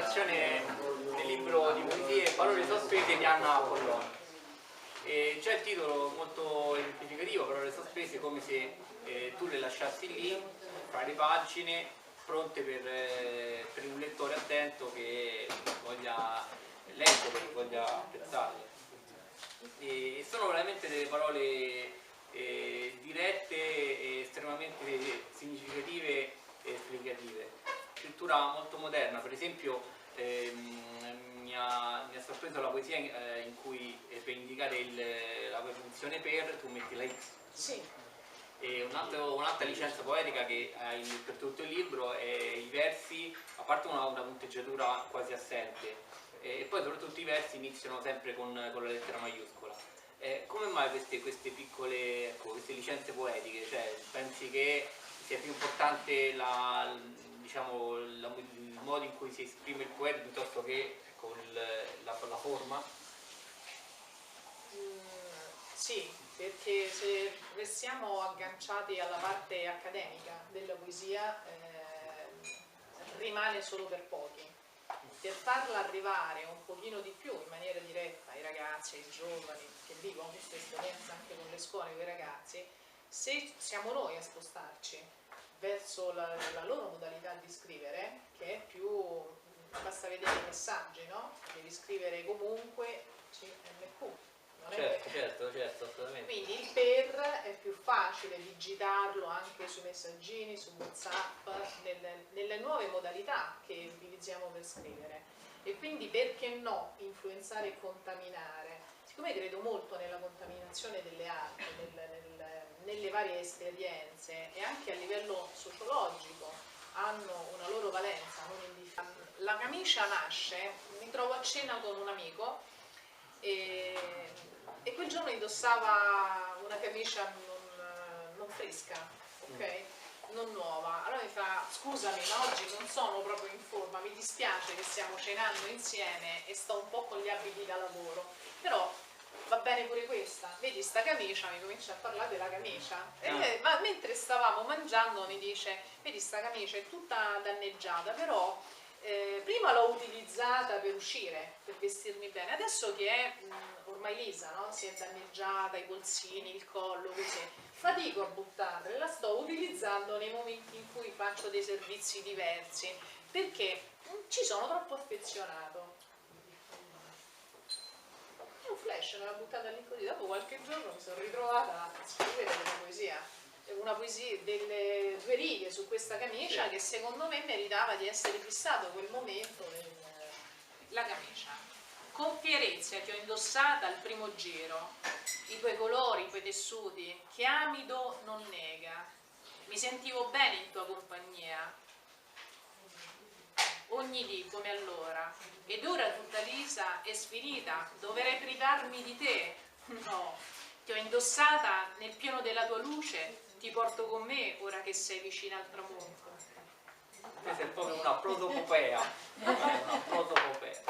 citazione del libro di poesie Parole sospese di Anna Apollon. C'è il titolo molto esemplificativo, Parole sospese, come se tu le lasciassi lì, fra le pagine, pronte per un lettore attento che voglia leggere, che voglia apprezzarle. E sono veramente delle parole dirette e estremamente significative e esplicative. Scrittura molto moderna, per esempio mi ha sorpreso la poesia in cui per indicare la preposizione per tu metti la X. Sì. E un'altra licenza poetica che hai per tutto il libro è i versi, a parte una punteggiatura quasi assente, e poi soprattutto i versi iniziano sempre con la lettera maiuscola. Come mai queste piccole, ecco, queste licenze poetiche? Cioè, pensi che sia più importante diciamo, il modo in cui si esprime il poeta piuttosto che ecco, la forma? Sì, perché se restiamo agganciati alla parte accademica della poesia rimane solo per pochi. Per farla arrivare un pochino di più in maniera diretta ai ragazzi, ai giovani che vivono questa esperienza anche con le scuole, con i ragazzi, se siamo noi a spostarci verso la loro modalità di scrivere, che è più, basta vedere i messaggi, no? Devi scrivere comunque CMQ. Certo, assolutamente. Quindi il per è più facile digitarlo anche sui messaggini, su WhatsApp, nelle nuove modalità che utilizziamo per scrivere. E quindi perché no influenzare e contaminare? Siccome credo molto nella contaminazione delle arti, nelle varie esperienze e anche a livello sociologico hanno una loro valenza non indifferente. La camicia nasce, mi trovo a cena con un amico e quel giorno indossava una camicia non fresca, ok? Non nuova. Allora mi fa: scusami, ma oggi non sono proprio in forma, mi dispiace che stiamo cenando insieme e sto un po' con gli abiti da lavoro, però va bene pure questa, vedi sta camicia, mi comincia a parlare della camicia ma mentre stavamo mangiando mi dice: vedi sta camicia è tutta danneggiata, però prima l'ho utilizzata per uscire, per vestirmi bene, adesso che è ormai lisa, no? Si è danneggiata, i polsini, il collo, così, fatico a buttarla, la sto utilizzando nei momenti in cui faccio dei servizi diversi, perché ci sono troppo affezionato. È un flash, me l'ha buttata lì così, dopo qualche giorno mi sono ritrovata a scrivere una poesia, delle 2 righe su questa camicia, sì, che secondo me meritava di essere fissato quel momento. La camicia, con fierezza ti ho indossata al primo giro, i tuoi colori, i tuoi tessuti, che amido non nega, mi sentivo bene in tua compagnia, ogni dì come allora, ed ora tutta lisa e sfinita, dovrei privarmi di te? No, ti ho indossata nel pieno della tua luce, ti porto con me ora che sei vicina al tramonto. Questa è proprio una protopopea. Una protopopea.